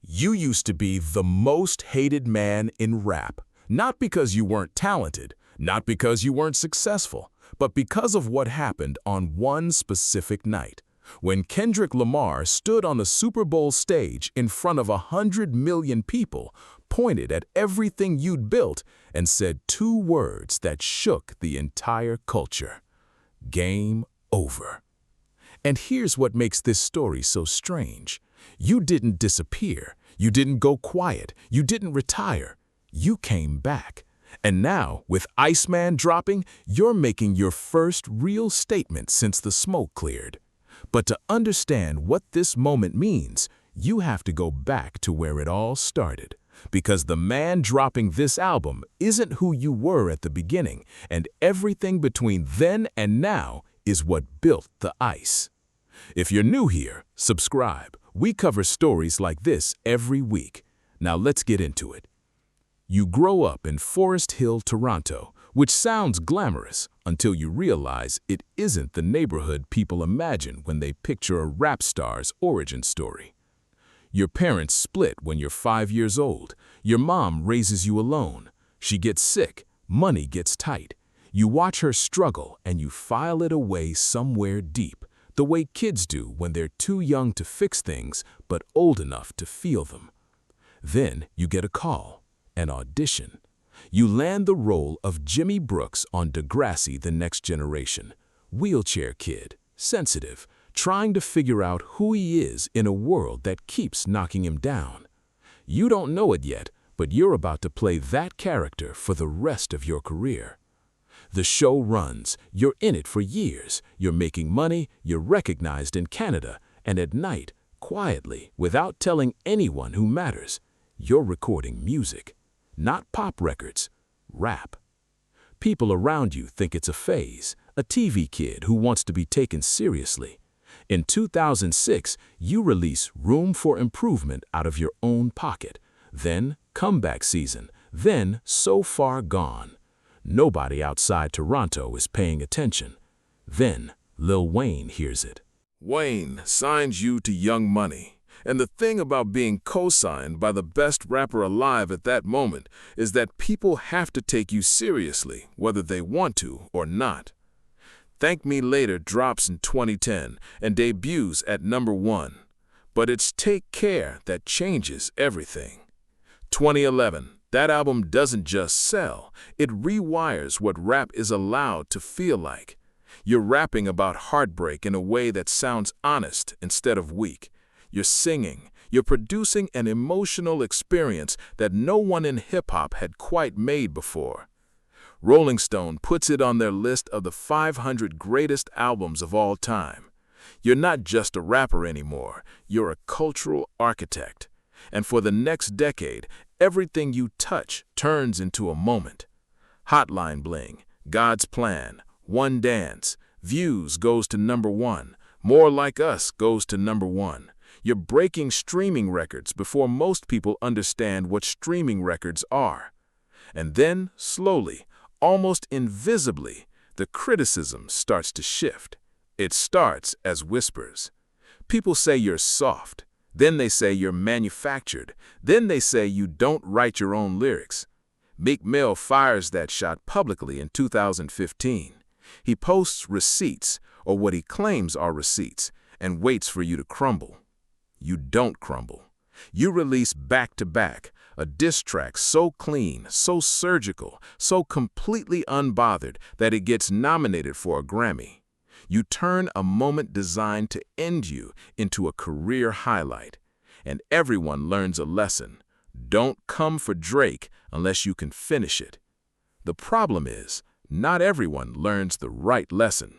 You used to be the most hated man in rap, not because you weren't talented, not because you weren't successful, but because of what happened on one specific night, when Kendrick Lamar stood on the Super Bowl stage in front of 100 million people, pointed at everything you'd built, and said two words that shook the entire culture: game over. And here's what makes this story so strange. You didn't disappear. You didn't go quiet. You didn't retire. You came back. And now, with Iceman dropping, you're making your first real statement since the smoke cleared. But to understand what this moment means, you have to go back to where it all started. Because the man dropping this album isn't who you were at the beginning, and everything between then and now is what built the ice. If you're new here, subscribe. We cover stories like this every week. Now let's get into it. You grow up in Forest Hill, Toronto, which sounds glamorous until you realize it isn't the neighborhood people imagine when they picture a rap star's origin story. Your parents split when you're 5 years old. Your mom raises you alone. She gets sick. Money gets tight. You watch her struggle and you file it away somewhere deep, the way kids do when they're too young to fix things but old enough to feel them. Then you get a call, an audition. You land the role of Jimmy Brooks on Degrassi: The Next Generation. Wheelchair kid, sensitive, trying to figure out who he is in a world that keeps knocking him down. You don't know it yet, but you're about to play that character for the rest of your career. The show runs, you're in it for years, you're making money, you're recognized in Canada, and at night, quietly, without telling anyone who matters, you're recording music. Not pop records, rap. People around you think it's a phase, a TV kid who wants to be taken seriously. In 2006, you release Room for Improvement out of your own pocket. Then, Comeback Season. Then, So Far Gone. Nobody outside Toronto is paying attention. Then, Lil Wayne hears it. Wayne signs you to Young Money. And the thing about being co-signed by the best rapper alive at that moment is that people have to take you seriously, whether they want to or not. Thank Me Later drops in 2010 and debuts at #1. But it's Take Care that changes everything. 2011. That album doesn't just sell, it rewires what rap is allowed to feel like. You're rapping about heartbreak in a way that sounds honest instead of weak. You're singing, you're producing an emotional experience that no one in hip-hop had quite made before. Rolling Stone puts it on their list of the 500 greatest albums of all time. You're not just a rapper anymore, you're a cultural architect. And for the next decade, everything you touch turns into a moment. Hotline Bling, God's Plan, One Dance, Views goes to #1, More Like Us goes to #1. You're breaking streaming records before most people understand what streaming records are. And then, slowly, almost invisibly, the criticism starts to shift. It starts as whispers. People say you're soft. Then they say you're manufactured. Then they say you don't write your own lyrics. Meek Mill fires that shot publicly in 2015. He posts receipts, or what he claims are receipts, and waits for you to crumble. You don't crumble. You release back-to-back, a diss track so clean, so surgical, so completely unbothered that it gets nominated for a Grammy. You turn a moment designed to end you into a career highlight. And everyone learns a lesson. Don't come for Drake unless you can finish it. The problem is, not everyone learns the right lesson.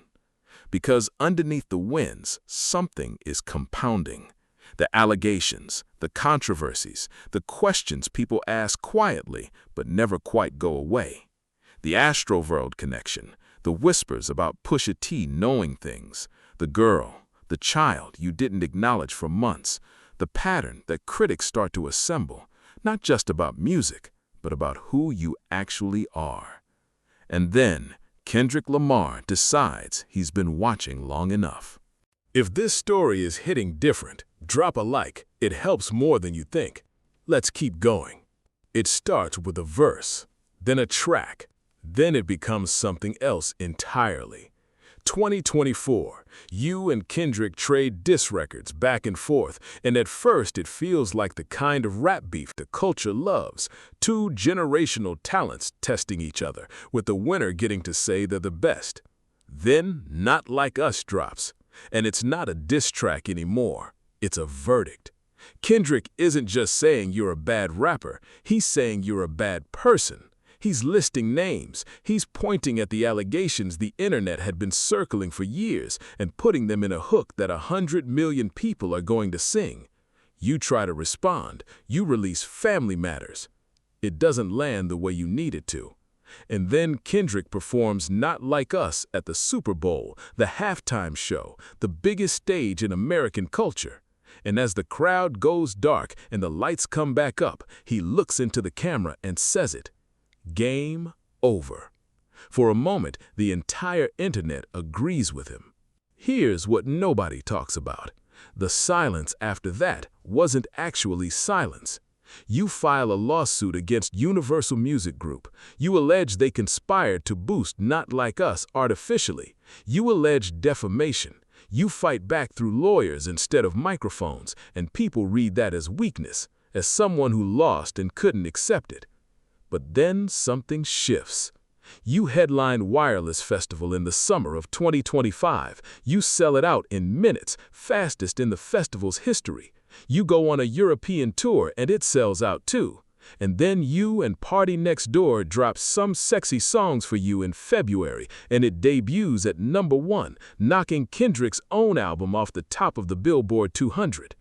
Because underneath the wins, something is compounding. The allegations, the controversies, the questions people ask quietly but never quite go away. The Astroworld connection, the whispers about Pusha T knowing things, the girl, the child you didn't acknowledge for months, the pattern that critics start to assemble, not just about music, but about who you actually are. And then Kendrick Lamar decides he's been watching long enough. If this story is hitting different, drop a like. It helps more than you think. Let's keep going. It starts with a verse, then a track, then it becomes something else entirely. 2024, you and Kendrick trade diss records back and forth, and at first it feels like the kind of rap beef the culture loves. Two generational talents testing each other, with the winner getting to say they're the best. Then Not Like Us drops, and it's not a diss track anymore, it's a verdict. Kendrick isn't just saying you're a bad rapper, he's saying you're a bad person. He's listing names, he's pointing at the allegations the internet had been circling for years and putting them in a hook that 100 million people are going to sing. You try to respond, you release Family Matters. It doesn't land the way you need it to. And then Kendrick performs Not Like Us at the Super Bowl, the halftime show, the biggest stage in American culture. And as the crowd goes dark and the lights come back up, he looks into the camera and says it. Game over. For a moment, the entire internet agrees with him. Here's what nobody talks about. The silence after that wasn't actually silence. You file a lawsuit against Universal Music Group. You allege they conspired to boost Not Like Us artificially. You allege defamation. You fight back through lawyers instead of microphones, and people read that as weakness, as someone who lost and couldn't accept it. But then something shifts. You headline Wireless Festival in the summer of 2025. You sell it out in minutes, fastest in the festival's history. You go on a European tour and it sells out too. And then you and Party Next Door drop Some Sexy Songs for You in February, and it debuts at #1, knocking Kendrick's own album off the top of the Billboard 200.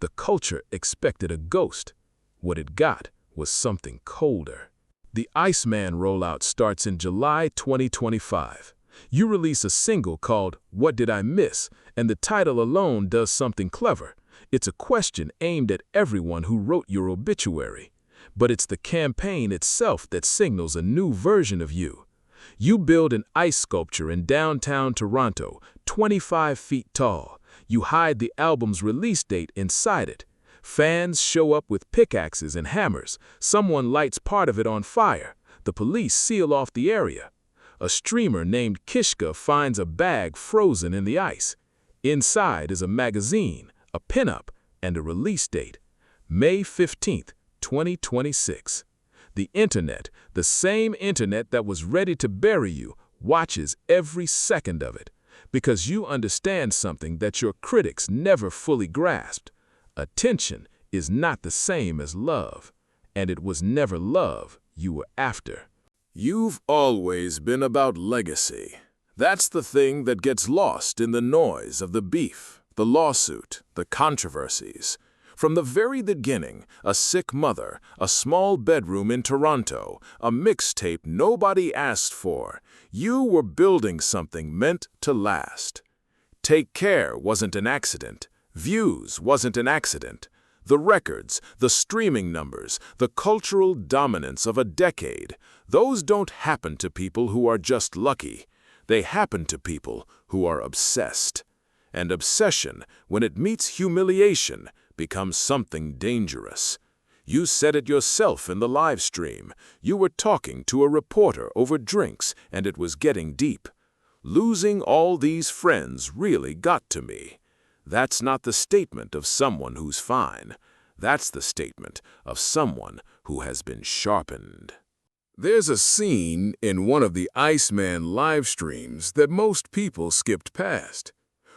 The culture expected a ghost. What it got was something colder. The Iceman rollout starts in July 2025. You release a single called What Did I Miss, and the title alone does something clever. It's a question aimed at everyone who wrote your obituary. But it's the campaign itself that signals a new version of you. You build an ice sculpture in downtown Toronto, 25 feet tall. You hide the album's release date inside it. Fans show up with pickaxes and hammers. Someone lights part of it on fire. The police seal off the area. A streamer named Kishka finds a bag frozen in the ice. Inside is a magazine, a pinup, and a release date. May 15th, 2026. The internet, the same internet that was ready to bury you, watches every second of it. Because you understand something that your critics never fully grasped. Attention is not the same as love, and it was never love you were after. You've always been about legacy. That's the thing that gets lost in the noise of the beef, the lawsuit, the controversies. From the very beginning, a sick mother, a small bedroom in Toronto, a mixtape nobody asked for, you were building something meant to last. Take Care wasn't an accident. Views wasn't an accident. The records, the streaming numbers, the cultural dominance of a decade, those don't happen to people who are just lucky. They happen to people who are obsessed. And obsession, when it meets humiliation, becomes something dangerous. You said it yourself in the live stream. You were talking to a reporter over drinks, and it was getting deep. Losing all these friends really got to me. That's not the statement of someone who's fine. That's the statement of someone who has been sharpened. There's a scene in one of the Iceman live streams that most people skipped past.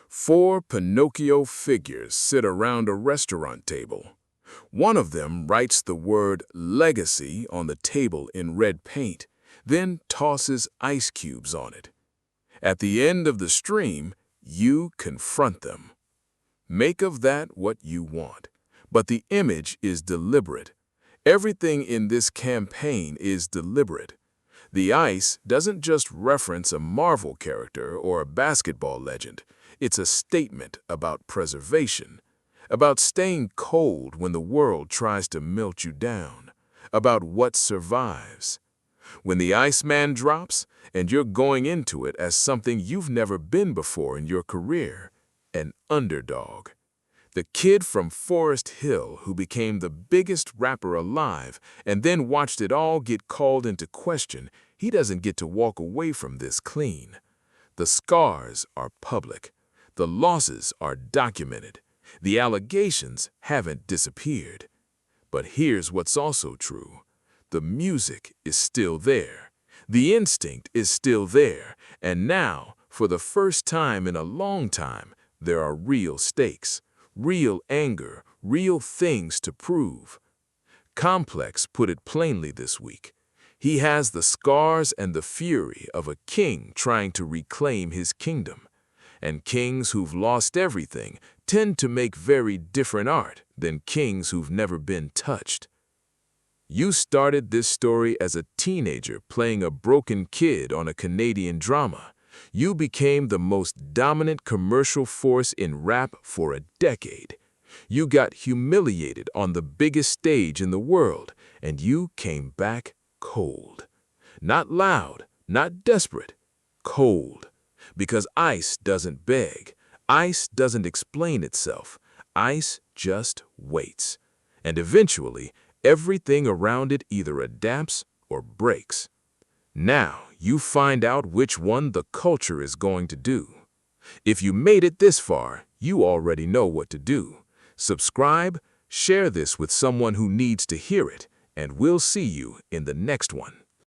4 Pinocchio figures sit around a restaurant table. One of them writes the word legacy on the table in red paint, then tosses ice cubes on it. At the end of the stream, you confront them. Make of that what you want, but the image is deliberate. Everything in this campaign is deliberate. The ice doesn't just reference a Marvel character or a basketball legend. It's a statement about preservation, about staying cold when the world tries to melt you down, about what survives. When the Iceman drops, and you're going into it as something you've never been before in your career, an underdog. The kid from Forest Hill who became the biggest rapper alive and then watched it all get called into question, he doesn't get to walk away from this clean. The scars are public. The losses are documented. The allegations haven't disappeared. But here's what's also true. The music is still there. The instinct is still there. And now, for the first time in a long time, there are real stakes, real anger, real things to prove. Complex put it plainly this week. He has the scars and the fury of a king trying to reclaim his kingdom. And kings who've lost everything tend to make very different art than kings who've never been touched. You started this story as a teenager playing a broken kid on a Canadian drama. You became the most dominant commercial force in rap for a decade. You got humiliated on the biggest stage in the world, and you came back cold. Not loud, not desperate, cold. Because ice doesn't beg. Ice doesn't explain itself. Ice just waits. And eventually, everything around it either adapts or breaks. Now, you find out which one the culture is going to do. If you made it this far, you already know what to do. Subscribe, share this with someone who needs to hear it, and we'll see you in the next one.